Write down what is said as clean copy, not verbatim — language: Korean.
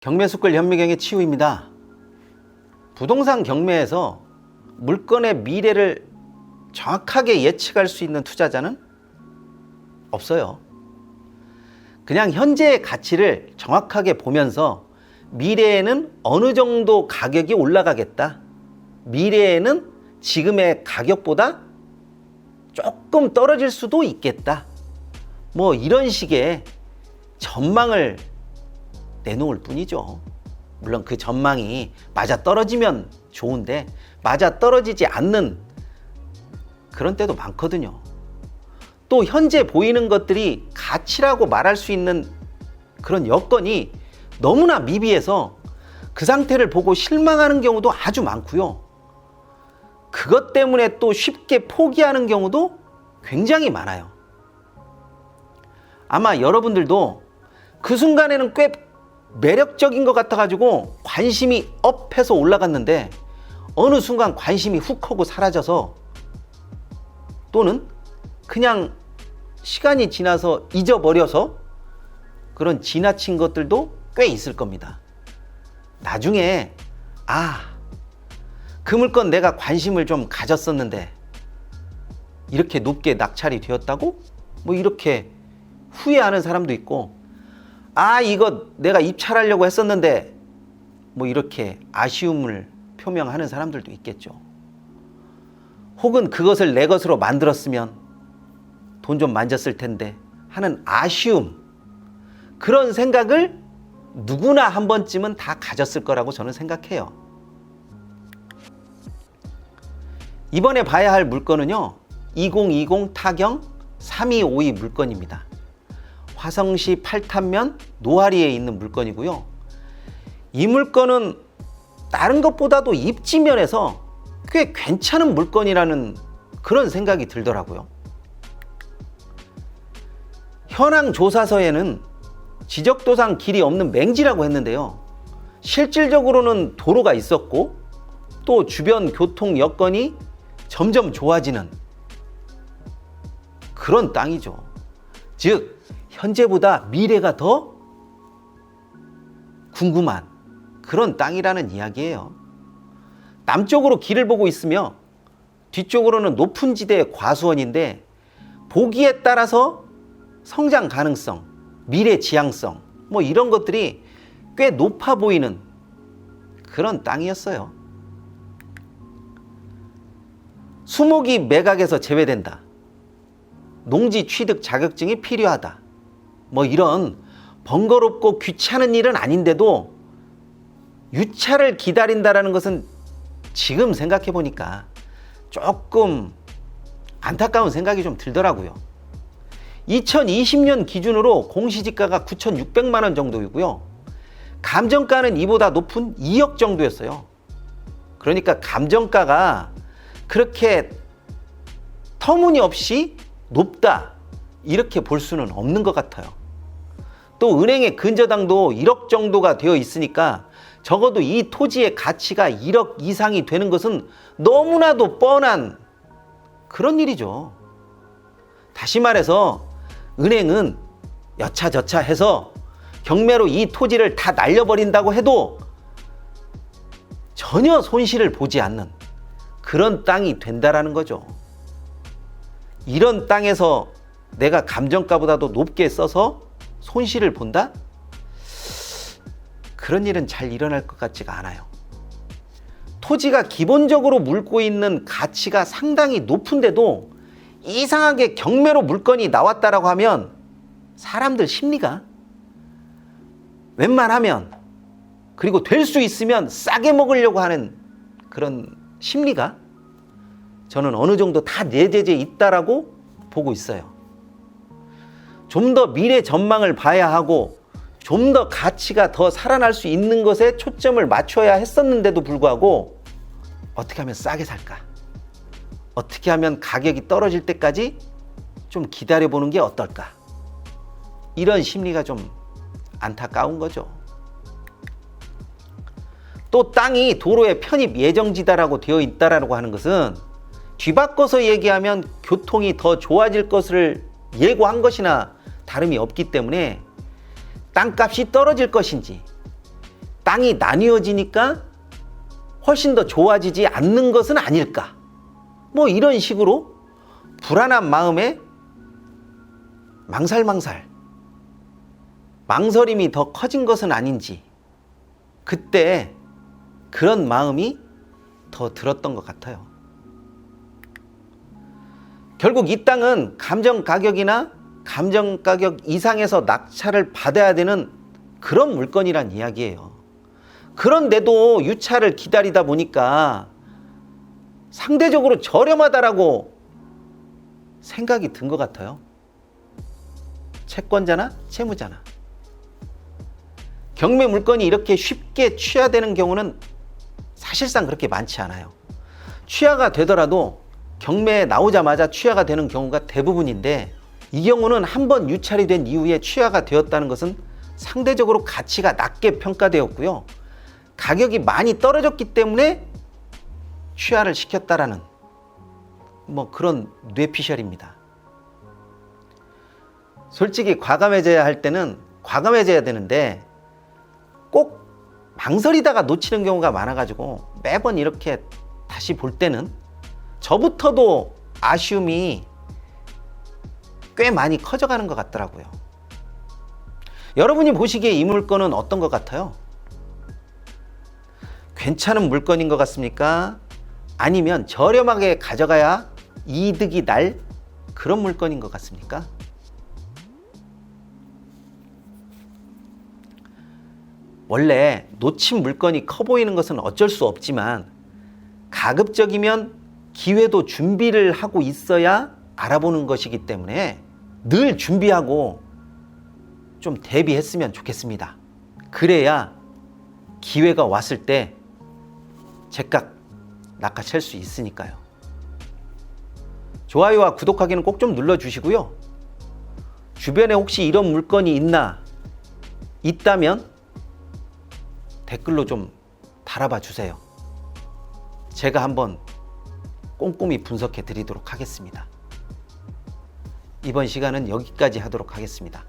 경매숙걸 현미경의 치우입니다. 부동산 경매에서 물건의 미래를 정확하게 예측할 수 있는 투자자는 없어요. 그냥 현재의 가치를 정확하게 보면서 미래에는 어느 정도 가격이 올라가겠다, 미래에는 지금의 가격보다 조금 떨어질 수도 있겠다, 뭐 이런 식의 전망을 내놓을 뿐이죠. 물론 그 전망이 맞아 떨어지면 좋은데 맞아 떨어지지 않는 그런 때도 많거든요. 또 현재 보이는 것들이 가치라고 말할 수 있는 그런 여건이 너무나 미비해서 그 상태를 보고 실망하는 경우도 아주 많고요. 그것 때문에 또 쉽게 포기하는 경우도 굉장히 많아요. 아마 여러분들도 그 순간에는 꽤 매력적인 것 같아가지고 관심이 업해서 올라갔는데 어느 순간 관심이 훅 하고 사라져서, 또는 그냥 시간이 지나서 잊어버려서 그런 지나친 것들도 꽤 있을 겁니다. 나중에 그 물건 내가 관심을 좀 가졌었는데 이렇게 높게 낙찰이 되었다고? 뭐 이렇게 후회하는 사람도 있고, 이거 내가 입찰하려고 했었는데 뭐 이렇게 아쉬움을 표명하는 사람들도 있겠죠. 혹은 그것을 내 것으로 만들었으면 돈 좀 만졌을 텐데 하는 아쉬움, 그런 생각을 누구나 한 번쯤은 다 가졌을 거라고 저는 생각해요. 이번에 봐야 할 물건은요, 2020 타경 3252 물건입니다. 화성시 팔탄면 노하리에 있는 물건이고요. 이 물건은 다른 것보다도 입지면에서 꽤 괜찮은 물건이라는 그런 생각이 들더라고요. 현황 조사서에는 지적도상 길이 없는 맹지라고 했는데요, 실질적으로는 도로가 있었고 또 주변 교통 여건이 점점 좋아지는 그런 땅이죠. 즉 현재보다 미래가 더 궁금한 그런 땅이라는 이야기예요. 남쪽으로 길을 보고 있으며 뒤쪽으로는 높은 지대의 과수원인데, 보기에 따라서 성장 가능성, 미래 지향성, 뭐 이런 것들이 꽤 높아 보이는 그런 땅이었어요. 수목이 매각에서 제외된다, 농지 취득 자격증이 필요하다, 뭐 이런 번거롭고 귀찮은 일은 아닌데도 유찰을 기다린다라는 것은 지금 생각해 보니까 조금 안타까운 생각이 좀 들더라고요. 2020년 기준으로 공시지가가 9,600만 원 정도이고요. 감정가는 이보다 높은 2억 정도였어요. 그러니까 감정가가 그렇게 터무니없이 높다 이렇게 볼 수는 없는 것 같아요. 또 은행의 근저당도 1억 정도가 되어 있으니까 적어도 이 토지의 가치가 1억 이상이 되는 것은 너무나도 뻔한 그런 일이죠. 다시 말해서 은행은 여차저차 해서 경매로 이 토지를 다 날려버린다고 해도 전혀 손실을 보지 않는 그런 땅이 된다라는 거죠. 이런 땅에서 내가 감정가보다도 높게 써서 손실을 본다? 그런 일은 잘 일어날 것 같지가 않아요. 토지가 기본적으로 물고 있는 가치가 상당히 높은데도 이상하게 경매로 물건이 나왔다라고 하면 사람들 심리가 웬만하면, 그리고 될 수 있으면 싸게 먹으려고 하는 그런 심리가 저는 어느 정도 다 내재돼 있다라고 보고 있어요. 좀 더 미래 전망을 봐야 하고 좀 더 가치가 더 살아날 수 있는 것에 초점을 맞춰야 했었는데도 불구하고 어떻게 하면 싸게 살까? 어떻게 하면 가격이 떨어질 때까지 좀 기다려보는 게 어떨까? 이런 심리가 좀 안타까운 거죠. 또 땅이 도로의 편입 예정지다라고 되어 있다라고 하는 것은 뒤바꿔서 얘기하면 교통이 더 좋아질 것을 예고한 것이나 다름이 없기 때문에 땅값이 떨어질 것인지 땅이 나뉘어지니까 훨씬 더 좋아지지 않는 것은 아닐까? 뭐 이런 식으로 불안한 마음에 망설임이 더 커진 것은 아닌지, 그때 그런 마음이 더 들었던 것 같아요. 결국 이 땅은 감정 가격이나 감정 가격 이상에서 낙찰을 받아야 되는 그런 물건이란 이야기예요. 그런데도 유찰을 기다리다 보니까 상대적으로 저렴하다라고 생각이 든 것 같아요. 채권자나 채무자나. 경매 물건이 이렇게 쉽게 취하되는 경우는 사실상 그렇게 많지 않아요. 취하가 되더라도 경매에 나오자마자 취하가 되는 경우가 대부분인데, 이 경우는 한번 유찰이 된 이후에 취하가 되었다는 것은 상대적으로 가치가 낮게 평가되었고요. 가격이 많이 떨어졌기 때문에 취하를 시켰다라는 뭐 그런 뇌피셜입니다. 솔직히 과감해져야 할 때는 과감해져야 되는데 꼭 망설이다가 놓치는 경우가 많아가지고 매번 이렇게 다시 볼 때는 저부터도 아쉬움이 꽤 많이 커져가는 것 같더라고요. 여러분이 보시기에 이 물건은 어떤 것 같아요? 괜찮은 물건인 것 같습니까? 아니면 저렴하게 가져가야 이득이 날 그런 물건인 것 같습니까? 원래 놓친 물건이 커 보이는 것은 어쩔 수 없지만, 가급적이면 기회도 준비를 하고 있어야 알아보는 것이기 때문에 늘 준비하고 좀 대비했으면 좋겠습니다. 그래야 기회가 왔을 때 제깍 낚아챌 수 있으니까요. 좋아요와 구독하기는 꼭 좀 눌러주시고요. 주변에 혹시 이런 물건이 있다면 댓글로 좀 달아봐 주세요. 제가 한번 꼼꼼히 분석해 드리도록 하겠습니다. 이번 시간은 여기까지 하도록 하겠습니다.